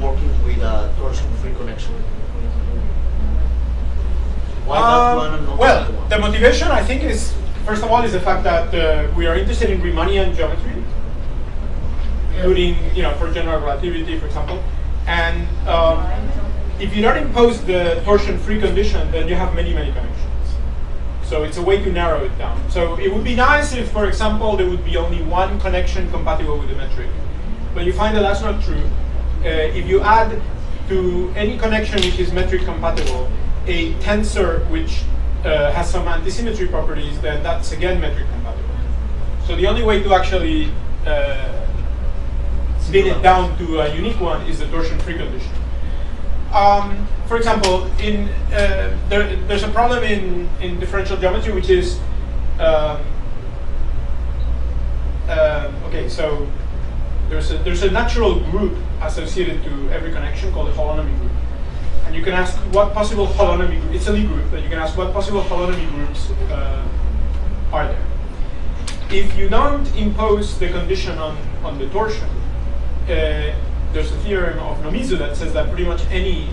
working with a torsion-free connection? Why that one and not well, the other one? the motivation, I think, is, first of all, is the fact that we are interested in Riemannian geometry, including, for general relativity, for example. And if you don't impose the torsion-free condition, then you have many, many connections. So it's a way to narrow it down. So it would be nice if, for example, there would be only one connection compatible with the metric. But you find that that's not true. If you add to any connection which is metric compatible a tensor which has some antisymmetry properties, then that's again metric compatible. So the only way to actually spin it down to a unique one is the torsion-free condition. For example, there's a problem in differential geometry, which is okay. So there's a natural group associated to every connection called a holonomy group, and you can ask what possible holonomy group. It's a Lie group, but you can ask what possible holonomy groups are there. If you don't impose the condition on the torsion, there's a theorem of Nomizu that says that pretty much any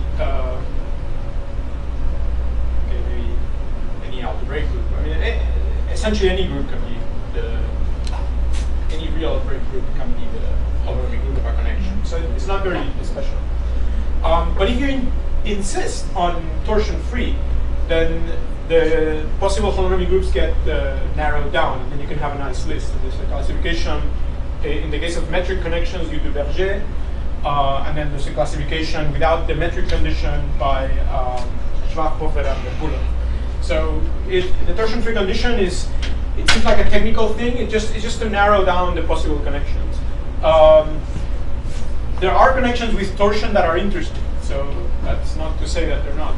maybe any algebraic group. I mean, essentially any group can be any real algebraic group can be the holonomy group of a connection. So it's not very special. But if you insist on torsion-free, then the possible holonomy groups get narrowed down, and then you can have a nice list. There's a classification. In the case of metric connections, you do Berger. And then there's a classification without the metric condition by Schwach, Hofer, and Pulov. So the torsion-free condition it seems like a technical thing. It's just to narrow down the possible connections. There are connections with torsion that are interesting. So that's not to say that they're not.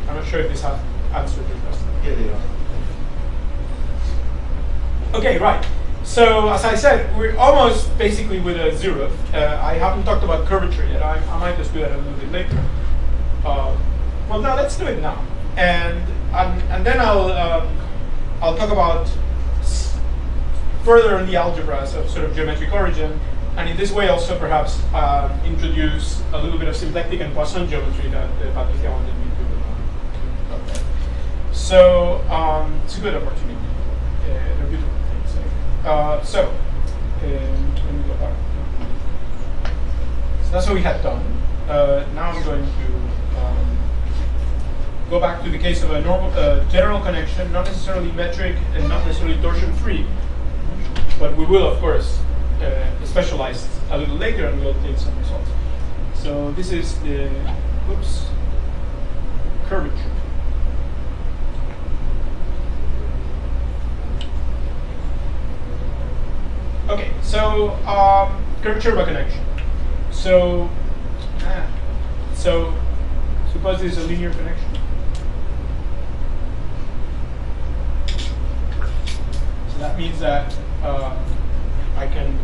I'm not sure if this has answered your question. Yeah, they are. Okay, right. So as I said, we're almost basically with a zero. I haven't talked about curvature yet. I might just do that a little bit later. Well, now let's do it now, and then I'll talk about further in the algebras of sort of geometric origin, and in this way also perhaps introduce a little bit of symplectic and Poisson geometry that Patricia wanted me to talk about. So it's a good opportunity. They're beautiful. So let me go back. So that's what we had done. Now I'm going to go back to the case of a normal, general connection, not necessarily metric and not necessarily torsion-free, but we will, of course, specialize a little later, and we'll take some results. So this is the curvature. Okay, so curvature of a connection. So suppose this is a linear connection. So that means that I can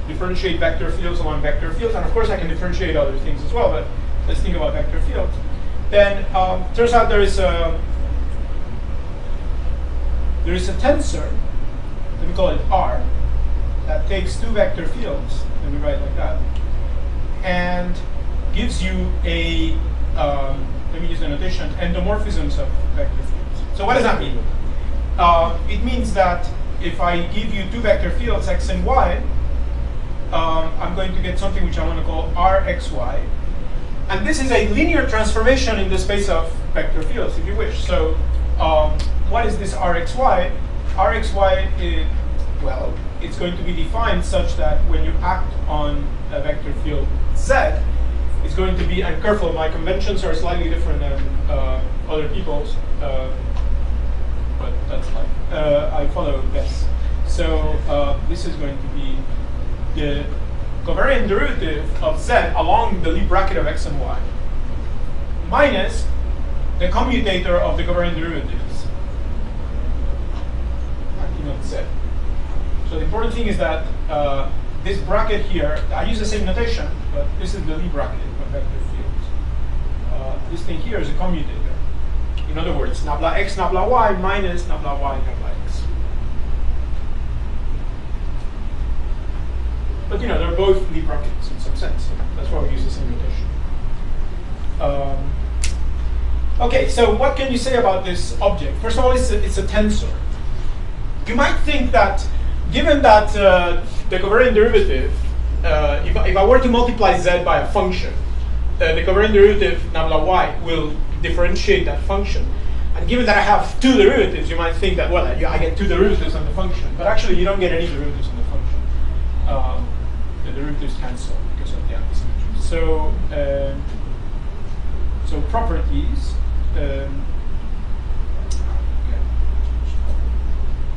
differentiate vector fields along vector fields, and of course I can differentiate other things as well. But let's think about vector fields. Then turns out there is a tensor. Let me call it R. That takes two vector fields, let me write like that, and gives you a, let me use the notation, endomorphisms of vector fields. So what does that mean? It means that if I give you two vector fields, x and y, I'm going to get something which I want to call Rxy. And this is a linear transformation in the space of vector fields, if you wish. So what is this Rxy? Rxy is, well, it's going to be defined such that when you act on a vector field Z, it's going to be, and careful, my conventions are slightly different than other people's, but that's like, I follow this. So this is going to be the covariant derivative of Z along the Lie bracket of x and y, minus the commutator of the covariant derivatives, acting on Z. So the important thing is that this bracket here, I use the same notation, but this is the Lie bracket of vector fields. This thing here is a commutator. In other words, nabla x, nabla y minus nabla y, nabla x. But they're both Lie properties in some sense. So that's why we use the same notation. Okay, so what can you say about this object? First of all, it's a tensor. You might think that, given that the covariant derivative, if I were to multiply z by a function, the covariant derivative nabla y will differentiate that function. And given that I have two derivatives, you might think that, well, I get two derivatives on the function. But actually, you don't get any derivatives on the function. The derivatives cancel because of the antisymmetry. So properties.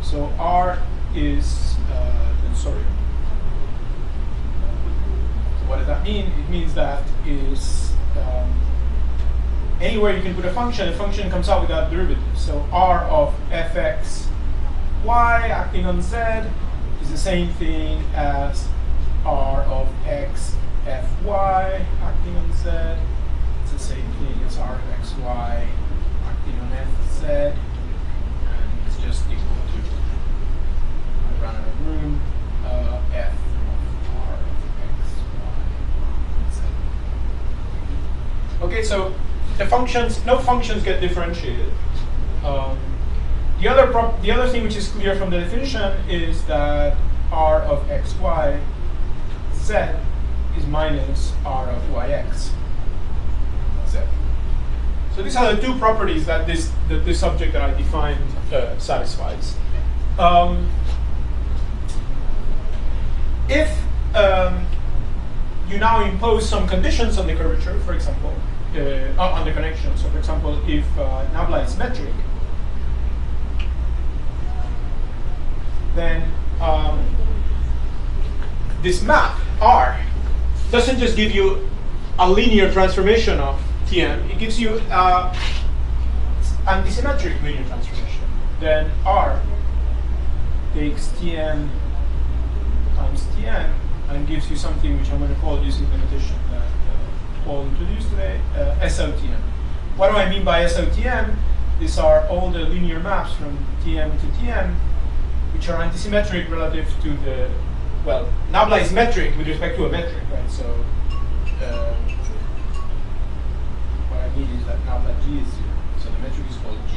So R is tensorial. So what does that mean? It means that is anywhere you can put a function comes out without derivatives. So R of fx y acting on z is the same thing as R of x fy acting on z. It's the same thing as R of xy acting on fz, and it's just equal to, I ran out of room, f of R of xy z. Okay, so no functions get differentiated. The other thing which is clear from the definition is that R of xy z is minus R of yx z. So these are the two properties that this object that I defined satisfies. If you now impose some conditions on the curvature, for example, on the connection. So, for example, if nabla is metric, then this map R doesn't just give you a linear transformation of Tn, it gives you antisymmetric linear transformation. Then R takes Tn times Tn and gives you something which I'm going to call, using the notation that Paul introduced today, SOTN. What do I mean by SOTN? These are all the linear maps from Tn to Tn, which are antisymmetric relative to the, well, nabla is metric with respect to a metric, right? So what I mean is that nabla G is 0. So the metric is called G.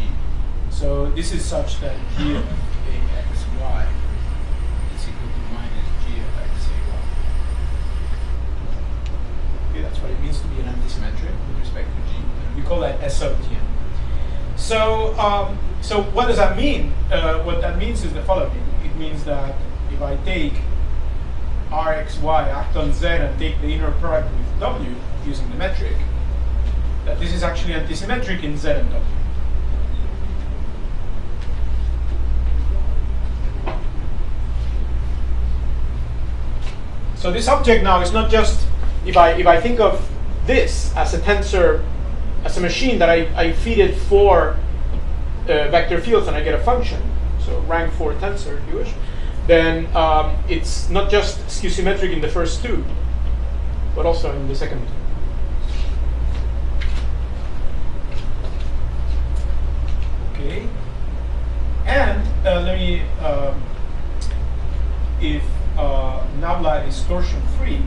So this is such that G of AXY is equal to minus G of XAY. Okay, that's what it means to be an antisymmetric with respect to G. And we call that SOTN. So, so what does that mean? What that means is the following. It means that if I take Rxy, act on Z, and take the inner product with W using the metric, that this is actually antisymmetric in Z and W. So this object now is not just, if I think of this as a tensor, as a machine that I feed it 4 vector fields and I get a function, so rank 4 tensor if you wish, then it's not just skew symmetric in the first 2, but also in the second 2. Okay, and let me, if nabla is torsion free,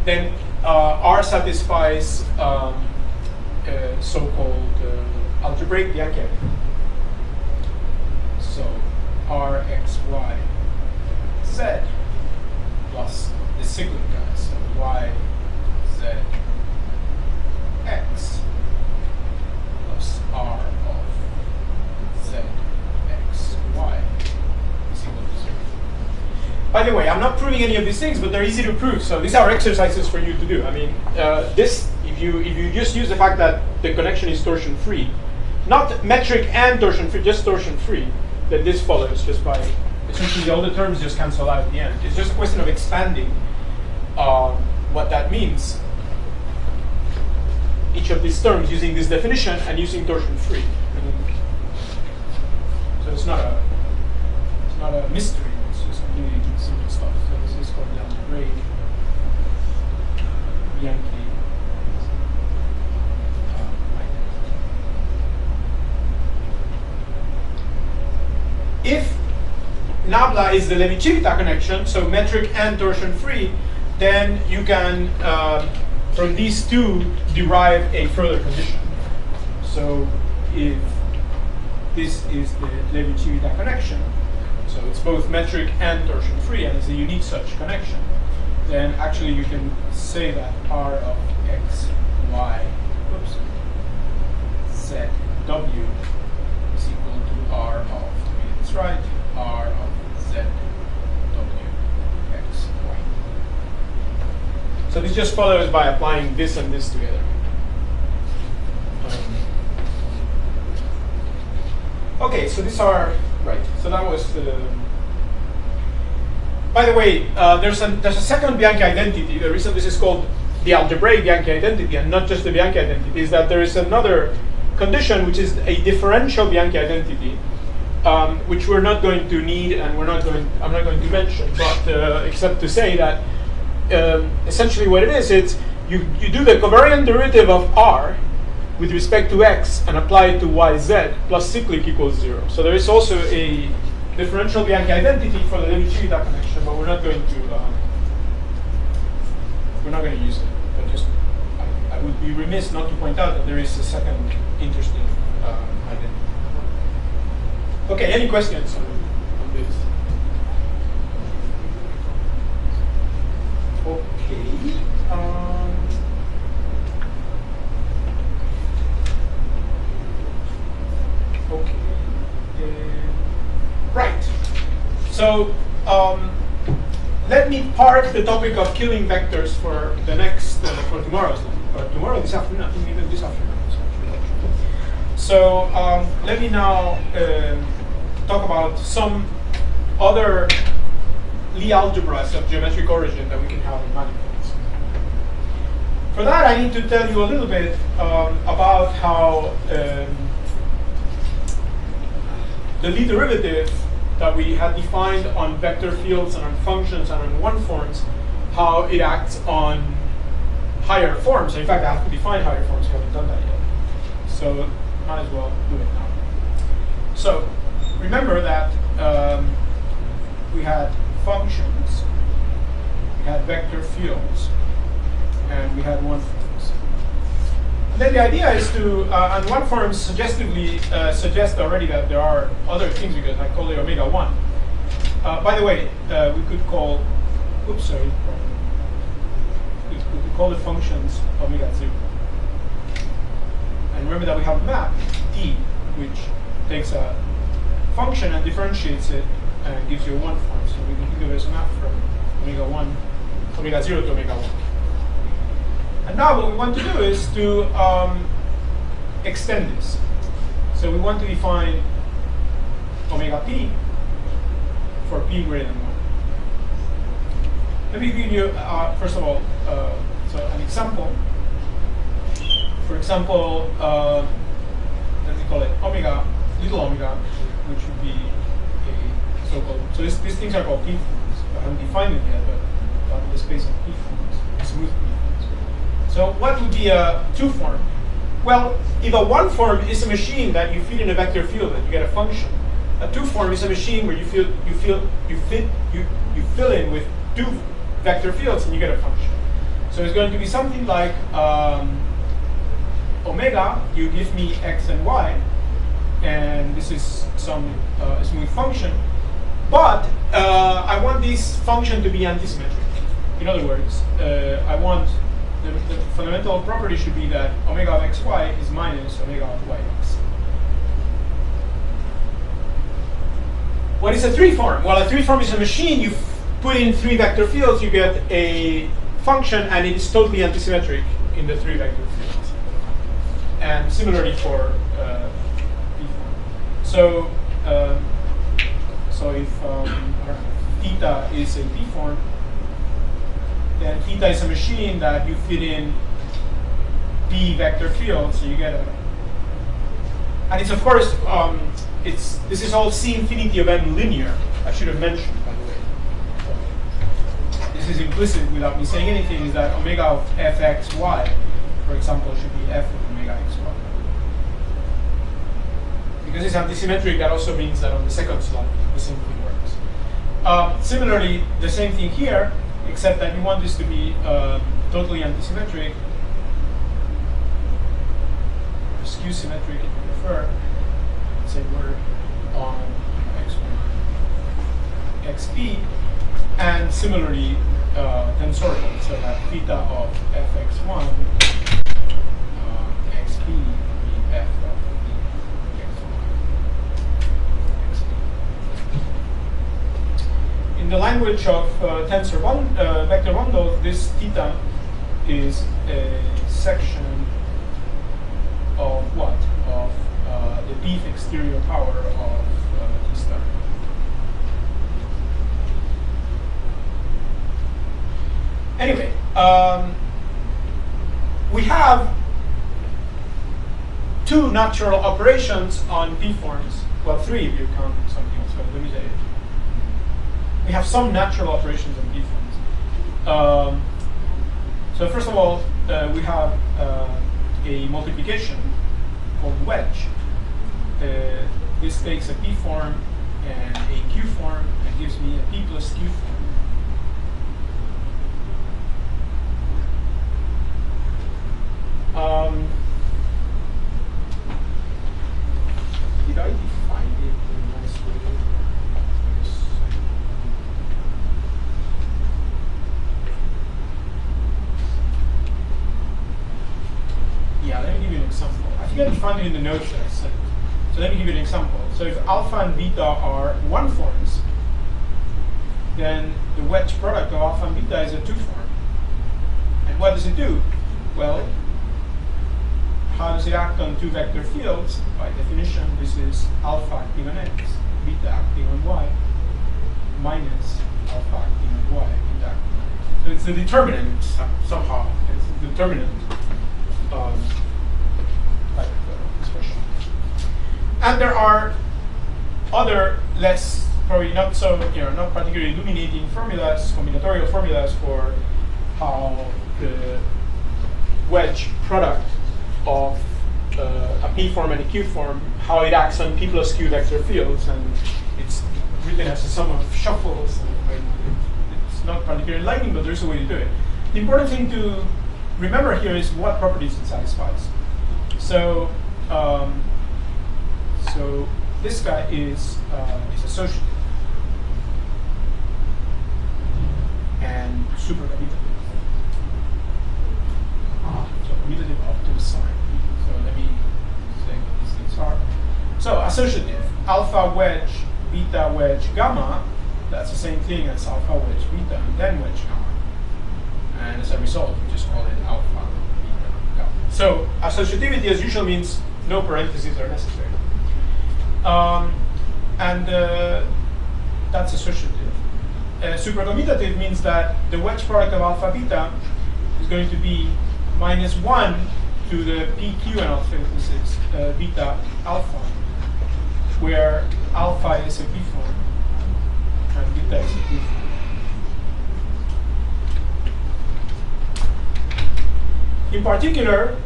then R satisfies so-called algebraic Bianchi. So Rxy z plus the cyclic guy, so y z x plus R of z x y is equal to 0. By the way, I'm not proving any of these things, but they're easy to prove. So these are exercises for you to do. I mean, this, if you just use the fact that the connection is torsion free, not metric and torsion free, just torsion free, then this follows just by essentially all the terms just cancel out at the end. It's just a question of expanding what that means. Each of these terms using this definition and using torsion free. So it's not a mystery. It's just really simple stuff. So this is called the algebraic Bianchi. nabla is the Levi-Civita connection, so metric and torsion free, then you can, from these two, derive a further condition. So if this is the Levi-Civita connection, so it's both metric and torsion free, and it's a unique such connection, then actually you can say that R of x, y, oops, z, w is equal to R of, to get this right, R of z, w, x, y. So this just follows by applying this and this together. Okay, so these are, right, so that was the, by the way, there's a second Bianchi identity. The reason this is called the algebraic Bianchi identity and not just the Bianchi identity is that there is another condition which is a differential Bianchi identity, which we're not going to need and I'm not going to mention, but except to say that essentially what it is, it's you do the covariant derivative of R with respect to x and apply it to yz plus cyclic equals 0. So there is also a differential Bianchi identity for the Levi-Civita connection, but we're not going to use it. But just I would be remiss not to point out that there is a second interesting identity. Okay, any questions on this? Okay. Okay. Right. So let me park the topic of killing vectors for the next for tomorrow's or tomorrow this afternoon. I think even this afternoon. So let me now talk about some other Lie algebras of geometric origin that we can have in manifolds. For that, I need to tell you a little bit about how the Lie derivative that we had defined on vector fields and on functions and on one forms, how it acts on higher forms. In fact, I have to define higher forms. I haven't done that yet. So might as well do it now. So remember that we had functions, we had vector fields, and we had one forms. And then the idea is to, and one forms suggestively suggest already that there are other things because I call it omega 1. By the way, we could call, oops, sorry, we could call the functions omega 0. And remember that we have a map, D, which takes a function and differentiates it and gives you a one form. So we can think of it as a map from omega 1, omega 0 to omega 1. And now what we want to do is to extend this. So we want to define omega p for p greater than 1. Let me give you, first of all, so an example. For example, let me call it omega, little omega, which would be a so-called, so these things are called p-forms. I haven't defined it yet, but in the space of p-forms, smooth p-forms. So what would be a two-form? Well, if a one-form is a machine that you feed in a vector field and you get a function, a two-form is a machine where you fill in with two vector fields and you get a function. So it's going to be something like omega, you give me x and y, and this is some smooth function, but I want this function to be antisymmetric. In other words, I want the fundamental property should be that omega of xy is minus omega of yx. What is a three-form? Well, a three-form is a machine. You put in three vector fields, you get a function, and it is totally antisymmetric in the three vector fields. And similarly for p-form. So, if theta is a p-form, then theta is a machine that you fit in p vector fields, so you get a. And it's of course this is all C infinity of n linear. I should have mentioned, by the way. This is implicit without me saying anything. Is that omega of fxy, for example, should be f of omega xy. Because it's antisymmetric, that also means that on the second slot the same thing works. Similarly, the same thing here, except that you want this to be totally antisymmetric, skew symmetric if you prefer. Same word on x1, xp, and similarly tensorial, so that theta of fx1 xp be f of in the language of vector bundle, this theta is a section of what? Of the beef exterior power of T star. Anyway, we have two natural operations on p-forms. Well, three if you count something else. So let me say it. We have some natural operations on p-forms. So first of all, we have a multiplication called wedge. This takes a p form and a q form and gives me a p plus q form. Did I define it in a nice way? Yeah, let me give you an example. I think I defined it in the notes that I sent. So let me give you an example. So if alpha and beta are 1 forms, then the wedge product of alpha and beta is a 2 form. And what does it do? Well, how does it act on two vector fields? By definition, this is alpha acting on x, beta acting on y, minus alpha acting on y, beta acting on x. So it's the determinant somehow. It's the determinant type of expression. And there are other less, probably not so, not particularly illuminating formulas, combinatorial formulas for how the wedge product of a p form and a q form, how it acts on p plus q vector fields, and it's written as a sum of shuffles. And it's not particularly enlightening, but there's a way to do it. The important thing to remember here is what properties it satisfies. So, so this guy is associative and super commutative. So commutative up to the sign. So let me say what these things are. So associative, alpha wedge, beta wedge, gamma, that's the same thing as alpha wedge, beta, and then wedge gamma. And as a result, we just call it alpha, beta, gamma. So associativity as usual means no parentheses are necessary. That's associative. Supercommutative means that the wedge product of alpha beta is going to be minus 1 to the PQ and alpha parentheses beta alpha, where alpha is a P form and beta is a Q form. In particular,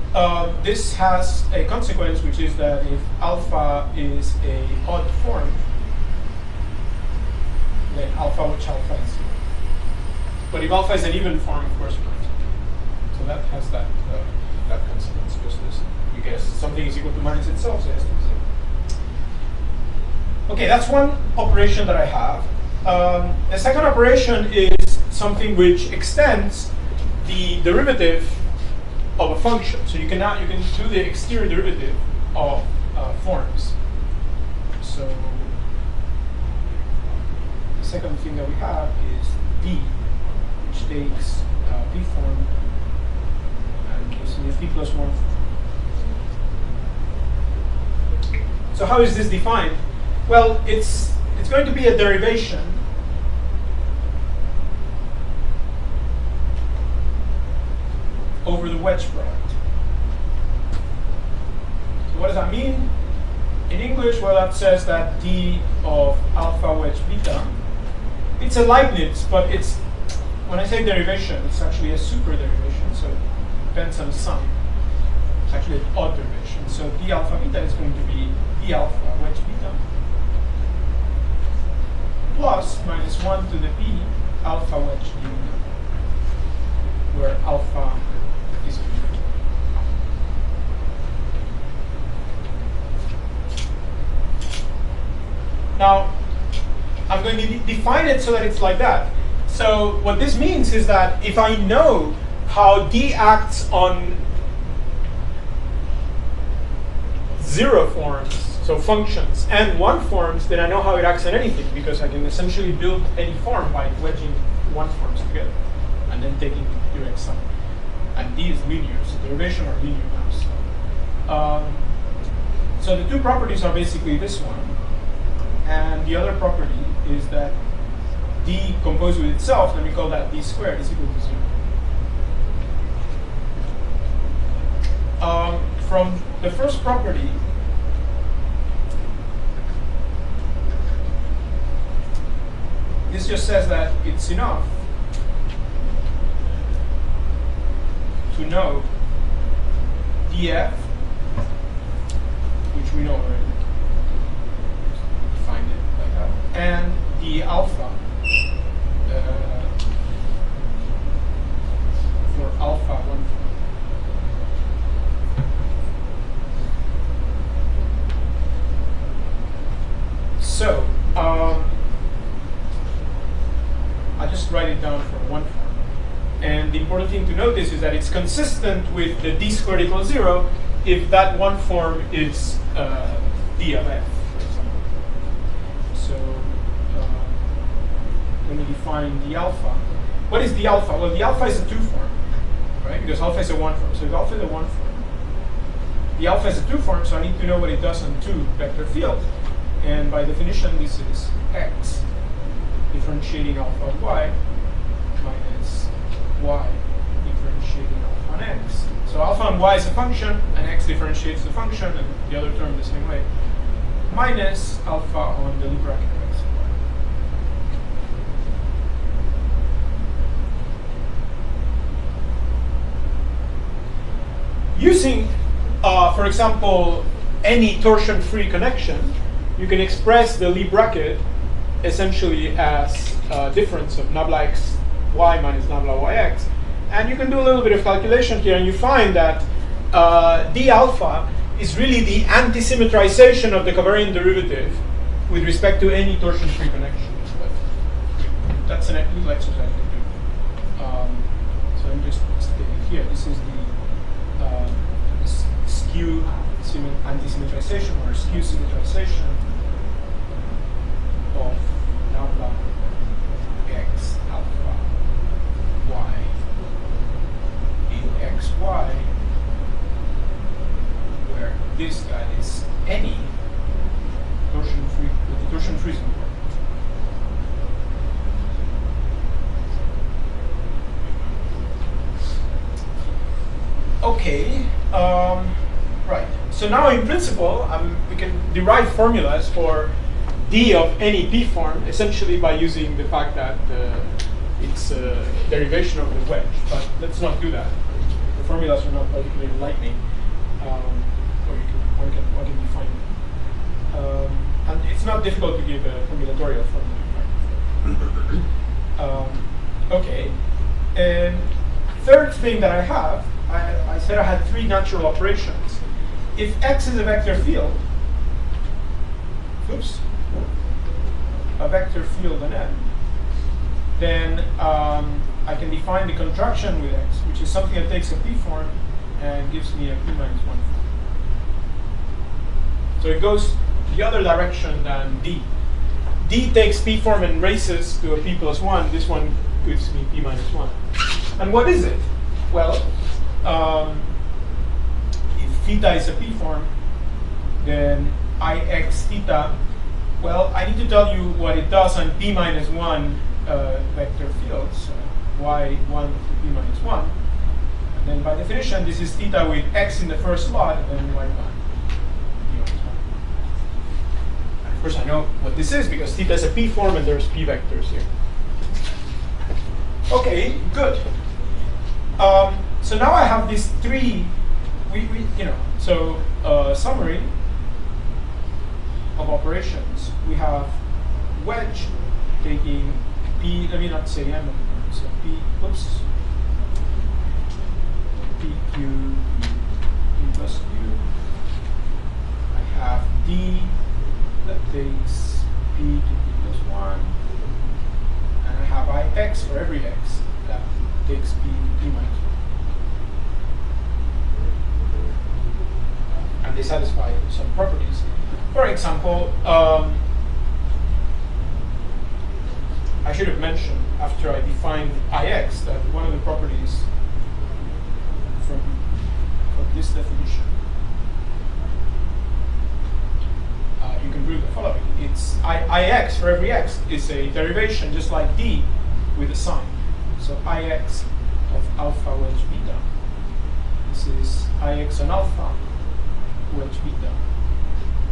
this has a consequence, which is that if alpha is a odd form, then alpha which alpha is 0. But if alpha is an even form, of course, not. So that has that consequence, just as you guess something is equal to minus itself, so it has to be 0. Okay, that's one operation that I have. The second operation is something which extends the derivative of a function. So you can do the exterior derivative of forms. So the second thing that we have is D, which takes P form and gives me a P plus 1 form. So how is this defined? Well, it's going to be a derivation over the wedge product. So what does that mean? In English, well, that says that D of alpha wedge beta, it's a Leibniz, but it's, when I say derivation, it's actually a super derivation, so it depends on the sign. It's actually an odd derivation. So D alpha beta is going to be D alpha wedge beta plus minus 1 to the p alpha wedge d, where alpha is p. Now, I'm going to define it so that it's like that. So what this means is that if I know how D acts on zero forms, so functions, and one forms, then I know how it acts on anything, because I can essentially build any form by wedging one forms together and then taking direct sum. And D is linear, so derivation are linear now. So the two properties are basically this one. And the other property is that D composed with itself, let me call that D squared, is equal to 0. From the first property, this just says that it's enough to know df, which we know already. Find it like that. And the alpha for alpha 1. So I just write it down for one form. And the important thing to notice is that it's consistent with the d squared equals 0 if that one form is d of f, for example. So when we define the alpha, what is the alpha? Well, the alpha is a 2 form, right? Because alpha is a 1 form. So if alpha is a 1 form, the alpha is a 2 form, so I need to know what it does on 2 vector field. And by definition, this is x differentiating alpha on y minus y differentiating alpha on x. So alpha on y is a function, and x differentiates the function, and the other term the same way, minus alpha on the bracket of x and y. Using, for example, any torsion-free connection, you can express the Lie bracket essentially as a difference of nabla x y minus nabla yx. And you can do a little bit of calculation here, and you find that d alpha is really the anti-symmetrization of the covariant derivative with respect to any torsion-free connection. But that's a little exercise to do. So I'm just stating here. This is the skew anti-symmetrization or skew symmetrization of nabla x alpha y in xy, where this guy is any torsion-free, the torsion-free zone. Okay, right. So now in principle, we can derive formulas for D of any P form, essentially by using the fact that it's a derivation of the wedge. But let's not do that. The formulas are not particularly enlightening. Or one can define it. And it's not difficult to give a formulatorial formula. Okay. And third thing that I have, I said I had 3 natural operations. If x is a vector field, a vector field on n, then I can define the contraction with x, which is something that takes a p form and gives me a p minus 1 form. So it goes the other direction than d. D takes p form and races to a p plus 1. This one gives me p minus 1. And what is it? Well, if theta is a p form, then ix theta, well, I need to tell you what it does on p minus 1 vector fields, y1 to p minus 1. And then by definition, this is theta with x in the first slot, and then y1. And of course, I know what this is because theta is a p form and there's p vectors here. Okay, good. So now I have these 3, so summary of operations. We have wedge taking p, let me not say m, so p, oops, pq, p plus q. I have d that takes p to p plus 1, and I have ix for every x that takes p to p minus 1. And they satisfy some properties. For example, I should have mentioned after I defined ix that one of the properties from this definition, you can prove the following. It's ix for every x is a derivation just like d with a sign. So ix of alpha wedge beta. This is ix on alpha wedge beta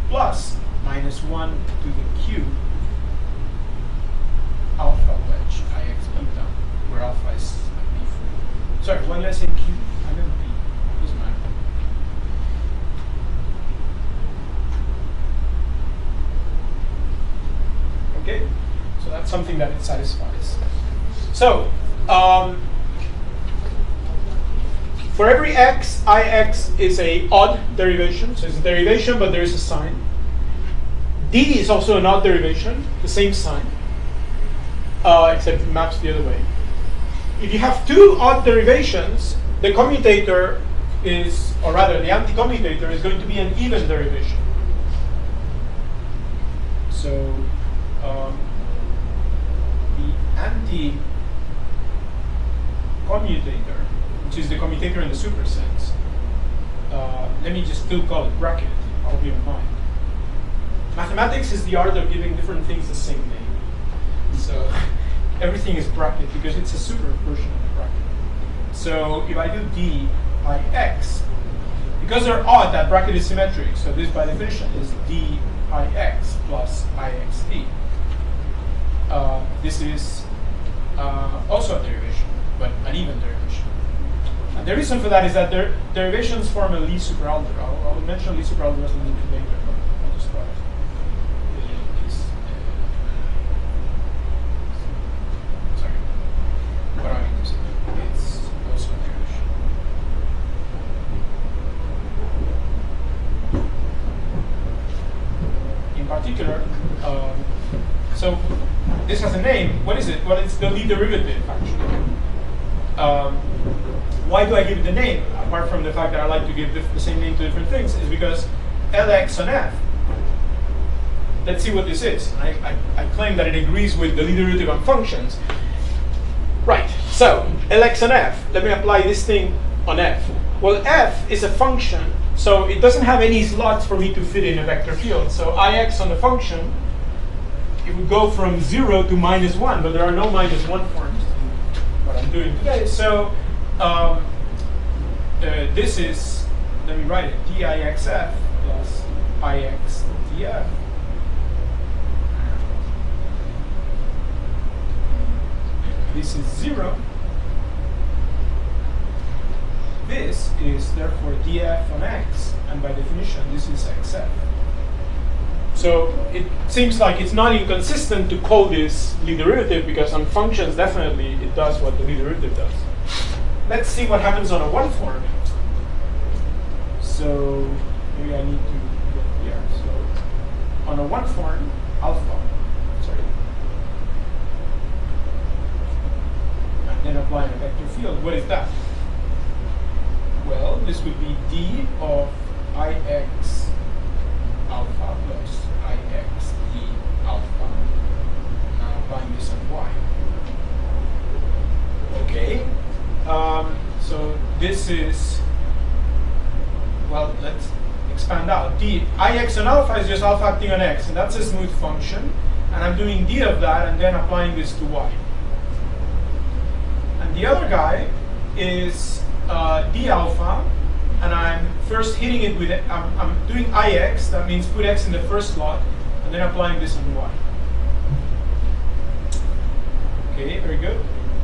plus minus 1 to the cube alpha wedge ix beta, where alpha is b4. Sorry, why did I say cube? I meant b. Doesn't matter. Okay, so that's something that it satisfies. So, for every x, ix is a odd derivation. So it's a derivation, but there is a sign. D is also an odd derivation, the same sign, except it maps the other way. If you have two odd derivations, the commutator is, or rather, the anti-commutator is going to be an even derivation. So the anti-commutator, which is the commutator in the supersense, let me just still call it bracket. I'll be on mine. Mathematics is the art of giving different things the same name. So everything is bracket because it's a super version of the bracket. So if I do d by x, because they're odd, that bracket is symmetric. So this, by definition, is d by x plus ixd. This is also a derivation, but an even derivation. And the reason for that is that derivations form a Lie superalgebra. I'll mention Lie superalgebras a little bit later, but I'll just start. Sorry. What am I going to say? It's also a derivation. In particular, so this has a name. What is it? Well, it's the Lie derivative, actually. Why do I give it the name? Apart from the fact that I like to give the same name to different things, is because Lx on f. Let's see what this is. I claim that it agrees with the Lie derivative on functions. Right, so Lx on f. Let me apply this thing on f. Well, f is a function, so it doesn't have any slots for me to fit in a vector field. So Ix on the function, it would go from 0 to -1, but there are no -1 forms in what I'm doing today. So this is, let me write it, dixf plus ixdf. This is 0. This is therefore df on x, and by definition, this is xf. So it seems like it's not inconsistent to call this Lie derivative, because on functions, definitely, it does what the Lie derivative does. Let's see what happens on a one form. So maybe I need to get here. So on a one form, alpha, sorry, and then apply a vector field. What is that? Well, this would be d of ix alpha plus ixd alpha. Now applying this on y. Okay. So this is, well, let's expand out. D, ix on alpha is just alpha acting on x, and that's a smooth function. And I'm doing d of that and then applying this to y. And the other guy is d alpha, and I'm first hitting it with, I'm doing ix, that means put x in the first slot, and then applying this on y. Okay, very good.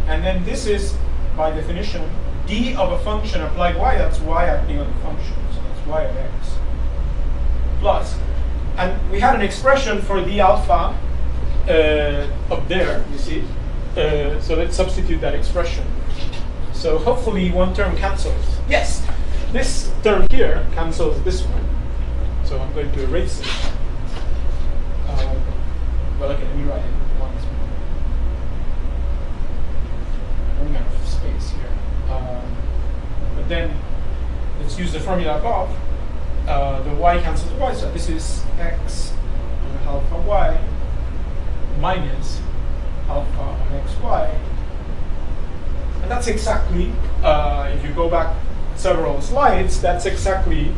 And then this is, by definition, d of a function applied y, that's y acting on the function, so that's y of x, plus. And we had an expression for d alpha up there, you see. So let's substitute that expression. So hopefully one term cancels. Yes, this term here cancels this one. So I'm going to erase it. Well, okay, let me write it once more. Running out of space here. But then let's use the formula above. The y cancels the y, so this is x on alpha y minus alpha on xy. And that's exactly, if you go back several slides, that's exactly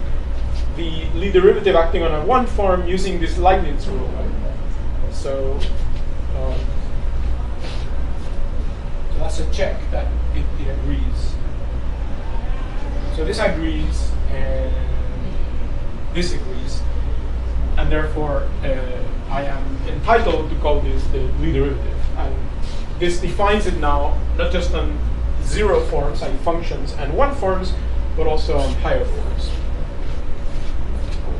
the Lie derivative acting on a one form using this Leibniz rule. Right? So that's a check that it agrees. So this agrees and this agrees, and therefore I am entitled to call this the Lie derivative. And this defines it now not just on zero forms, like functions and one forms, but also on higher forms.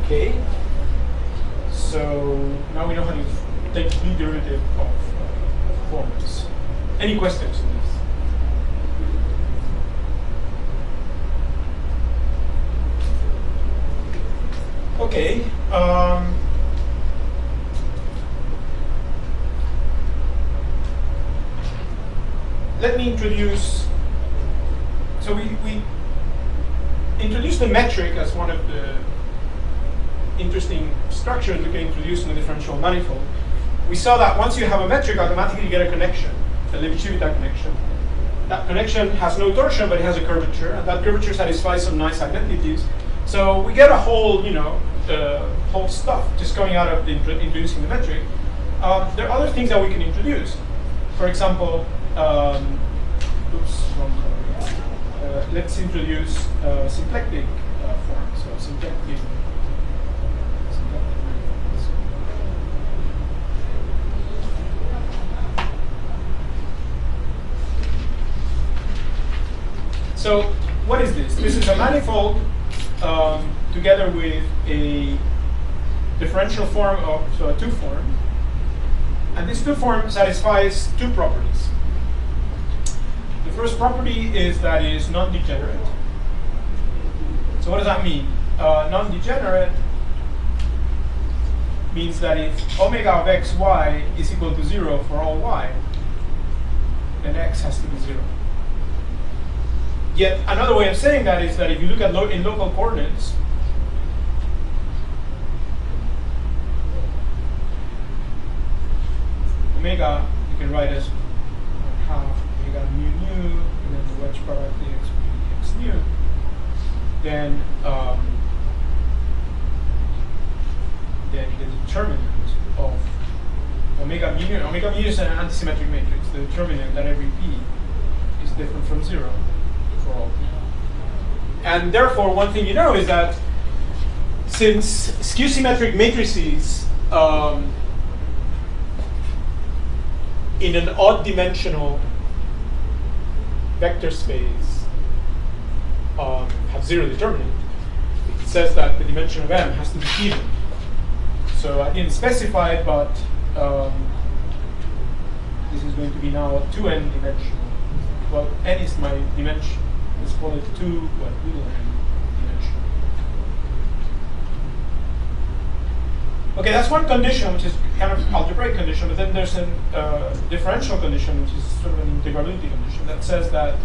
Okay. So now we know how to take Lie derivative of forms. Any questions on this? Okay. Let me introduce. So we introduced the metric as one of the interesting structures we can introduce in the differential manifold. We saw that once you have a metric, automatically you get a connection, a Levi-Civita connection. That connection has no torsion, but it has a curvature, and that curvature satisfies some nice identities. So we get a whole, whole stuff just coming out of introducing the metric. There are other things that we can introduce. For example, oops, wrong color. Let's introduce symplectic form. So symplectic. So what is this? This is a manifold together with a differential form of, so a two form. And this two form satisfies two properties. The first property is that it is non-degenerate. So what does that mean? Non-degenerate means that if omega of xy is equal to 0 for all y, then x has to be 0. Yet another way of saying that is that if you look at in local coordinates, omega you can write as half omega mu nu, and then the wedge product x nu. Then the determinant of omega mu is an antisymmetric matrix. The determinant that every p is different from 0 for all p. And therefore, one thing you know is that since skew-symmetric matrices in an odd-dimensional vector space have 0 determinant, it says that the dimension of M has to be even. So I didn't specify it, but this is going to be now 2n dimensional. Well, n is my dimension. Let's call it 2 what little n dimensional. Okay, that's one condition, which is kind of algebraic condition, but then there's a differential condition, which is sort of an integrability condition, that says that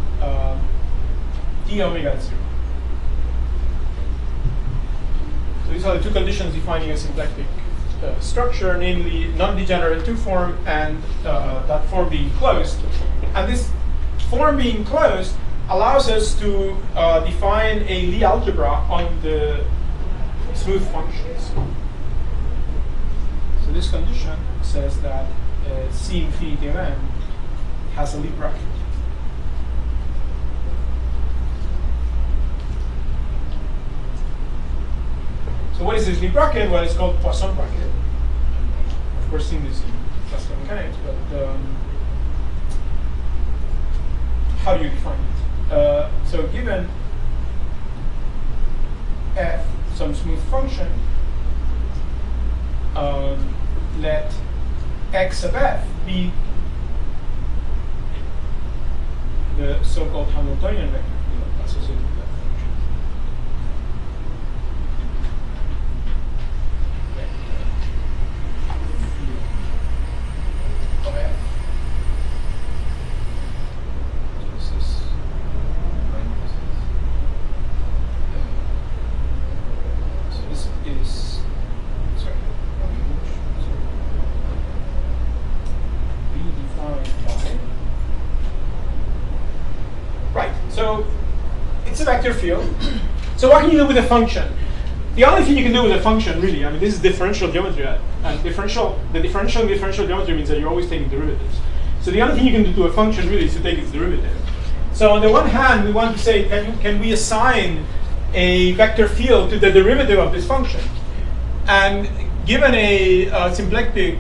d omega is 0. So these are the two conditions defining a symplectic structure, namely non-degenerate two form and that form being closed. And this form being closed allows us to define a Lie algebra on the smooth functions. So this condition says that C infinity of n has a Lie bracket. So what is this Lie bracket? Well, it's called Poisson bracket. Of course, seen this in classical mechanics, but how do you define it? So given f, some smooth function, let x of f be the so-called Hamiltonian vector field associated with that function. Vector field of f. So this is parentheses. So this is redefined by. Right, so it's a vector field. So what can you do with a function? The only thing you can do with a function, really, I mean, this is differential geometry. And the differential in differential geometry means that you're always taking derivatives. So the only thing you can do to a function, really, is to take its derivative. So on the one hand, we want to say, can we assign a vector field to the derivative of this function? And given a symplectic,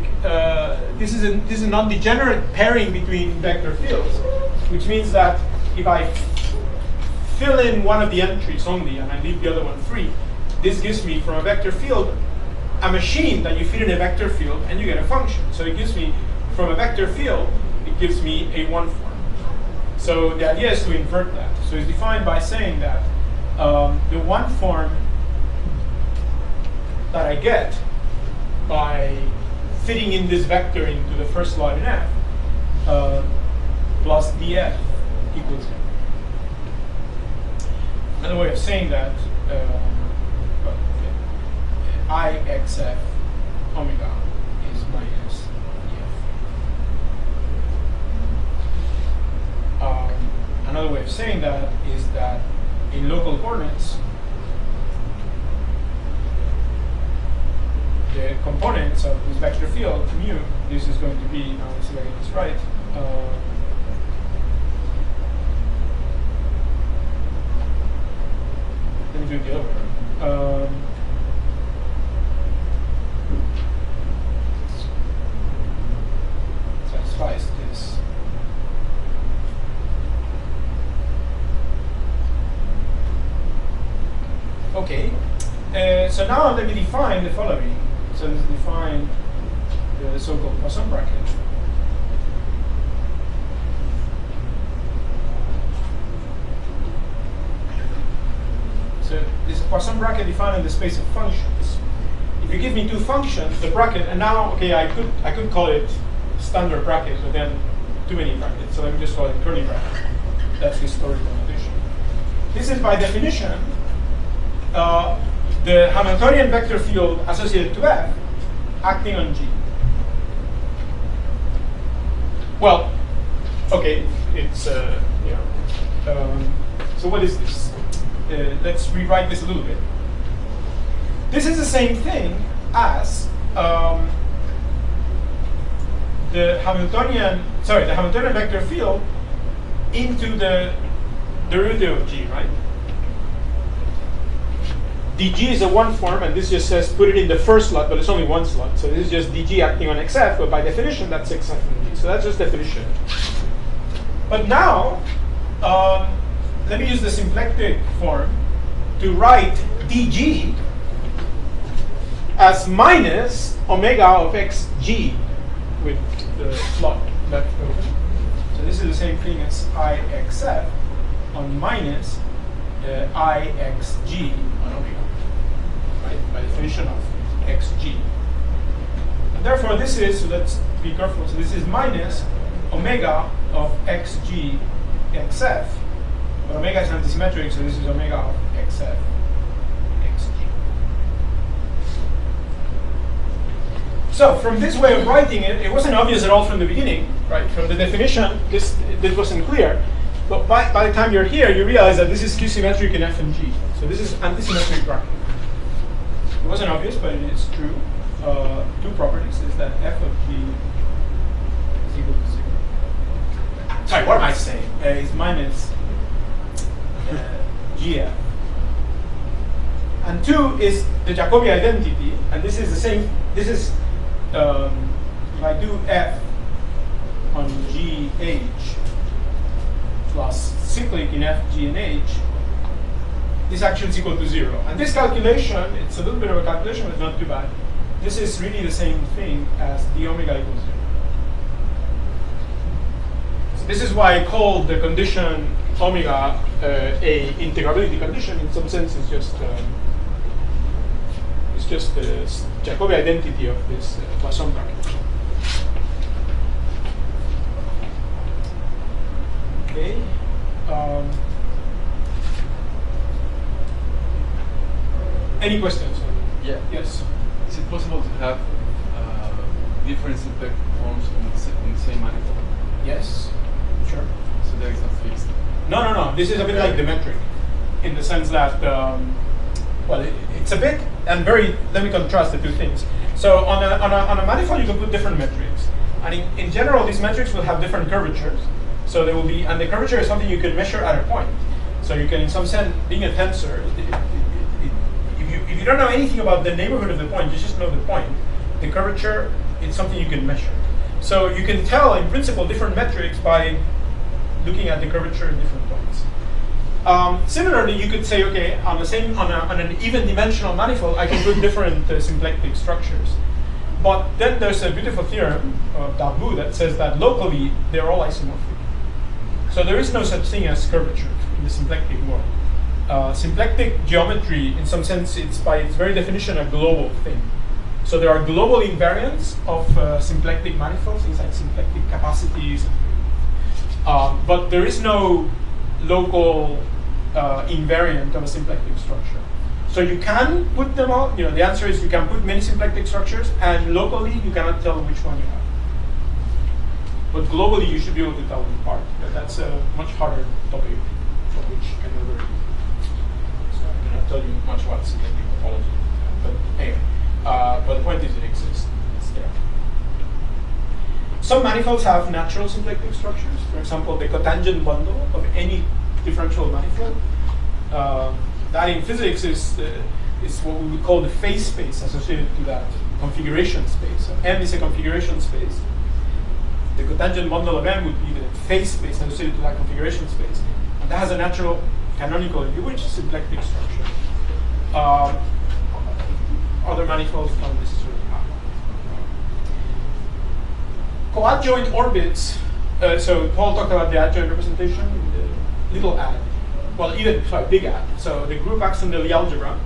this is a non-degenerate pairing between vector fields, which means that if I fill in one of the entries only and I leave the other one free, this gives me, from a vector field, a machine that you fit in a vector field and you get a function. So it gives me, from a vector field, it gives me a one form. So the idea is to invert that. So it's defined by saying that the one form that I get by fitting in this vector into the first slot in F plus df equals 0. Another way of saying that, Ixf omega is minus df. Another way of saying that is that in local coordinates, the components of this vector field, mu, this is going to be, now let's see if I get this right, let me do it the other way. Satisfies this. Okay, so now let me define the following. So let's define the so-called Poisson bracket. So this Poisson bracket defined in the space of functions. If you give me two functions, the bracket, and now, okay, I could call it standard bracket, but then too many brackets. So let me just call it curly bracket. That's historical notation. This is by definition the Hamiltonian vector field associated to F acting on G. Well, okay, it's so what is this? Let's rewrite this a little bit. This is the same thing as the Hamiltonian vector field into the derivative of G, right? dg is a one form, and this just says put it in the first slot, but it's only one slot. So this is just dg acting on xf, but by definition, that's xf on g. So that's just definition. But now, let me use the symplectic form to write dg as minus omega of xg with the slot left open. So this is the same thing as ixf on minus ixg on omega, right? By definition of xg. And therefore, this is, so let's be careful, so this is minus omega of xg xf, but omega is antisymmetric, so this is omega of xf xg. So from this way of writing it, it wasn't obvious at all from the beginning, right? From the definition, this wasn't clear. But by the time you're here, you realize that this is Q-symmetric in F and G. So this is antisymmetric bracket. It wasn't obvious, but it is true. Two properties is that F of G is equal to 0. Sorry, what am I saying? Is minus GF. And 2 is the Jacobi identity, and this is the same. This is if I do F on GH plus cyclic in F, G, and H, this actually is equal to 0. And this calculation, it's a little bit of a calculation, but it's not too bad. This is really the same thing as d omega equals 0. This is why I called the condition omega a integrability condition. In some sense, it's just the Jacobi identity of this Poisson bracket. Okay. Any questions? Yeah. Yes. Is it possible to have different simplex forms in the same manifold? Yes. Sure. So that is not fixed. No. This is a bit like the metric, in the sense that, well, it's a bit and very. Let me contrast the two things. So on a manifold, you can put different metrics, and in general, these metrics will have different curvatures. So there will be, and the curvature is something you can measure at a point. So you can, in some sense, being a tensor, if you don't know anything about the neighborhood of the point, you just know the point. The curvature, it's something you can measure. So you can tell, in principle, different metrics by looking at the curvature in different points. Similarly, you could say, okay, on an even dimensional manifold, I can put different symplectic structures. But then there's a beautiful theorem of Darboux that says that locally they're all isomorphic. So there is no such thing as curvature in the symplectic world. Symplectic geometry, in some sense, it's by its very definition a global thing. So there are global invariants of symplectic manifolds, things like symplectic capacities. But there is no local invariant of a symplectic structure. So you can put them all, the answer is you can put many symplectic structures, and locally you cannot tell which one you have. But globally you should be able to tell them apart. But that's a much harder topic for which I know very little. So I cannot tell you much about symplectic topology. But anyway, but the point is it exists. It's there. Some manifolds have natural symplectic structures. For example, the cotangent bundle of any differential manifold. That in physics is what we would call the phase space associated to that configuration space. So M is a configuration space. The cotangent bundle of M would be the phase space associated to that configuration space. And that has a natural canonical, if you wish, symplectic structure. Other manifolds don't necessarily have one. Coadjoint orbits. So Paul talked about the adjoint representation, the little ad. Well, big ad. So the group acts on the Lie algebra.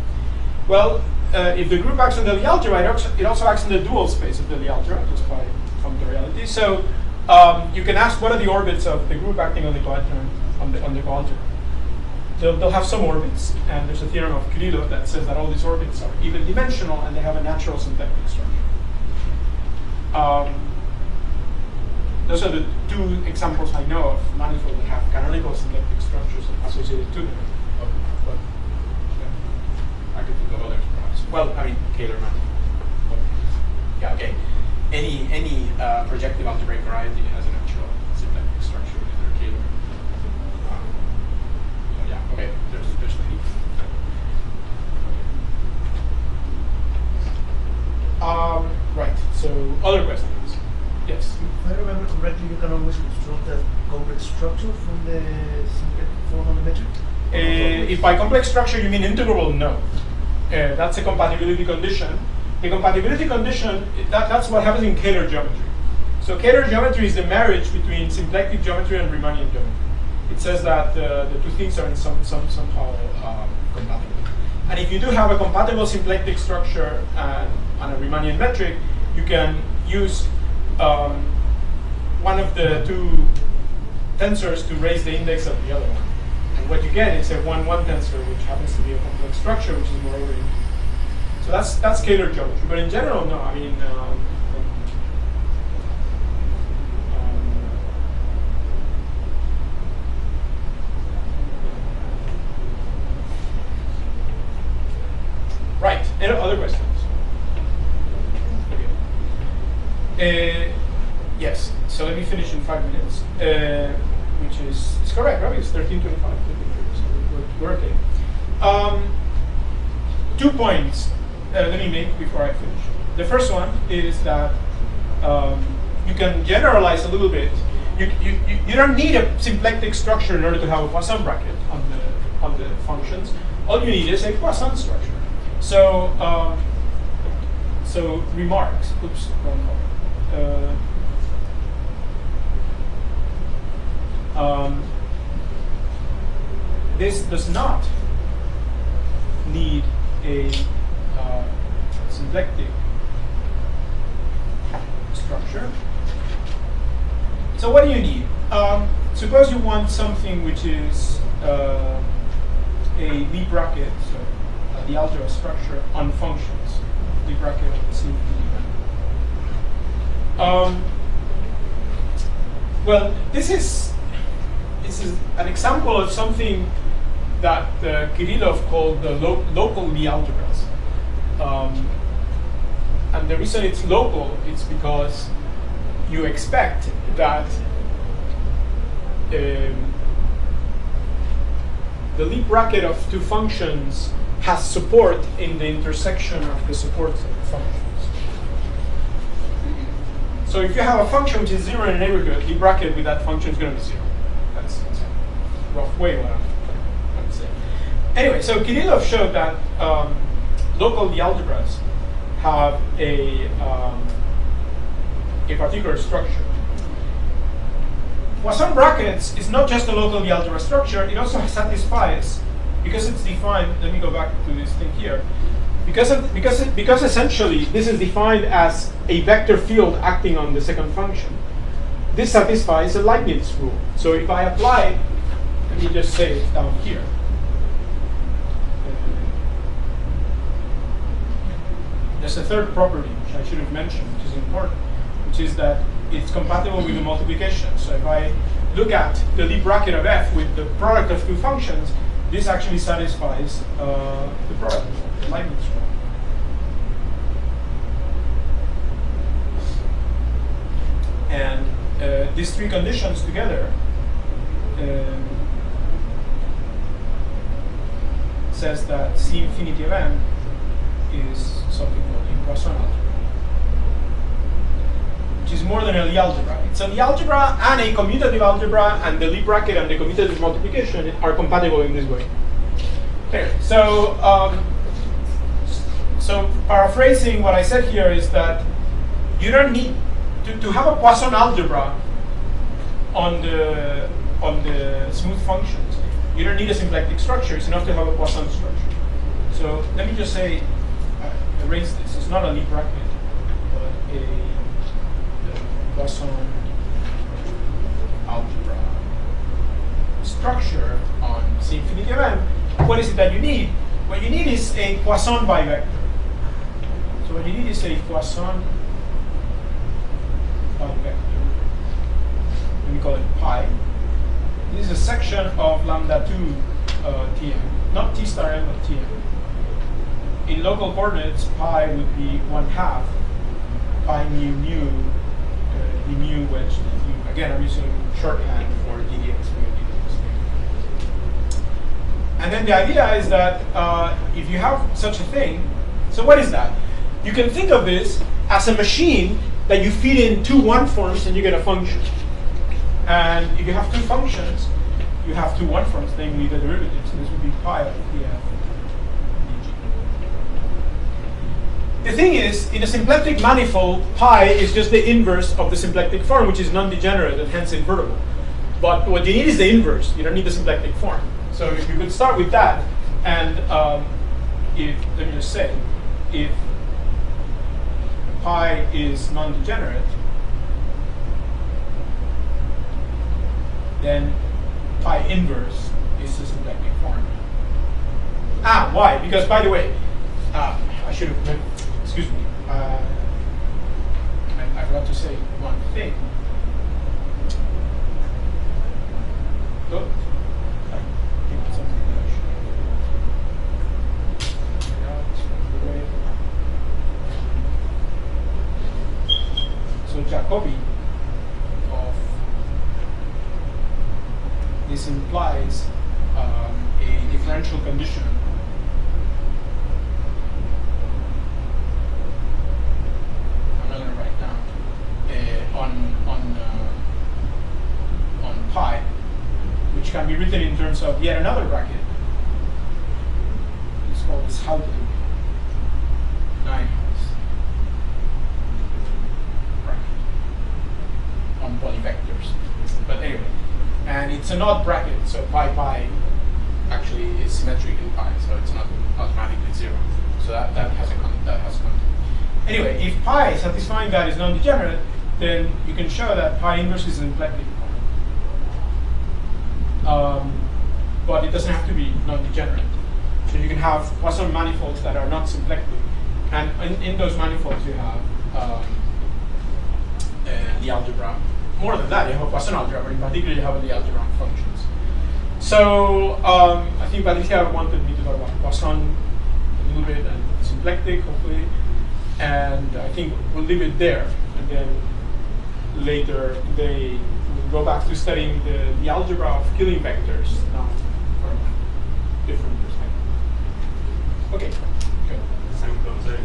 Well, if the group acts on the Lie algebra, it also acts in the dual space of the Lie algebra, just by functoriality. So you can ask what are the orbits of the group acting on the coadjoint on the coalgebra. They'll have some orbits, and there's a theorem of Kirillov that says that all these orbits are even dimensional and they have a natural symplectic structure. Those are the two examples I know of manifolds that have canonical symplectic structures associated to them. But I could think of others perhaps. Well, I mean, Kähler manifold. Yeah, okay. Any projective algebraic variety has a natural symplectic structure in their Kähler. So yeah, okay. There's a special heat. Right. So other questions. Yes. If I remember correctly, you can always construct a complex structure from the symplectic form on the metric? If by complex structure you mean integrable, no. That's a compatibility condition. The compatibility condition, that's what happens in Kähler geometry. So Kähler geometry is the marriage between symplectic geometry and Riemannian geometry. It says that the two things are in somehow compatible. And if you do have a compatible symplectic structure and a Riemannian metric, you can use one of the two tensors to raise the index of the other one. And what you get is a 1-1 tensor, which happens to be a complex structure, which is moreover integer. So that's Kähler geometry. But in general, no. I mean, right. Any other questions? Okay. Yes. So let me finish in 5 minutes, which is it's correct, right? It's 13:25. So we're okay. 2 points. Let me make before I finish. The first one is that you can generalize a little bit. You don't need a symplectic structure in order to have a Poisson bracket on the functions. All you need is a Poisson structure. So so remarks. Oops, wrong color. this does not need a symplectic structure. So what do you need? Suppose you want something which is a Lie bracket, so the algebra structure on functions, Lie bracket of the CFD. Well, this is an example of something that Kirillov called the local Lie algebras. And the reason it's local is because you expect that the Lie bracket of two functions has support in the intersection of the support functions. So if you have a function which is 0 in a neighborhood, Lie bracket with that function is going to be 0. That's a rough way what I'm trying to say. Anyway, so Kirillov showed that local Lie algebras have a particular structure. Poisson brackets is not just a local Lie algebra structure, it also satisfies, because it's defined, let me go back to this thing here, because essentially this is defined as a vector field acting on the second function. This satisfies a Leibniz rule. So if I apply, let me just say it down here. There's a third property, which I should have mentioned, which is important, which is that it's compatible with the multiplication. So if I look at the Lie bracket of f with the product of two functions, this actually satisfies the product rule, the Leibniz rule. And these three conditions together says that C infinity of n is something called a Poisson algebra, which is more than a Lie algebra. It's a Lie algebra and a commutative algebra, and the Lie bracket and the commutative multiplication are compatible in this way. Okay, so paraphrasing what I said here is that you don't need to have a Poisson algebra on the smooth functions. You don't need a symplectic structure. It's enough to have a Poisson structure. So let me just say, erase this. It's not a Lie bracket, but a Poisson algebra structure on C infinity of n. What is it that you need? What you need is a Poisson bivector. So what you need is a Poisson bivector. We call it pi. This is a section of lambda 2 Tm, not T star m, but Tm. In local coordinates, pi would be 1/2 pi mu mu d mu wedge d mu. Again, I'm using shorthand for ddx mu ddx. And then the idea is that if you have such a thing, so what is that? You can think of this as a machine that you feed in two one-forms and you get a function. And if you have two functions, you have two one-forms, namely the derivatives. So this would be pi of df. The thing is, in a symplectic manifold, pi is just the inverse of the symplectic form, which is non-degenerate and hence invertible. But what you need is the inverse. You don't need the symplectic form. So if you could start with that, and let me just say, if pi is non-degenerate, then pi inverse is the symplectic form. Why? Because, by the way, I should have, excuse me, I forgot to say one thing. Oh, I think it's something that I should. So Jacobi of this implies a differential condition on pi, which can be written in terms of yet another bracket. It's called this Haugen 9 bracket on polyvectors. But anyway, And it's an odd bracket, so pi actually is symmetric in pi, so it's not automatically 0. So that has content. Anyway, if pi satisfying that is non-degenerate, then you can show that pi inverse is an eclectic. But it doesn't have to be non-degenerate. So you can have Poisson manifolds that are not symplectic, and in those manifolds you have the algebra. More than that, you have a Poisson algebra, but in particular you have the algebra functions. So I think Patricia wanted me to talk about Poisson a little bit and symplectic, hopefully, and I think we'll leave it there, and then later today we'll go back to studying the algebra of killing vectors now from a different perspective. Okay, good. Some concepts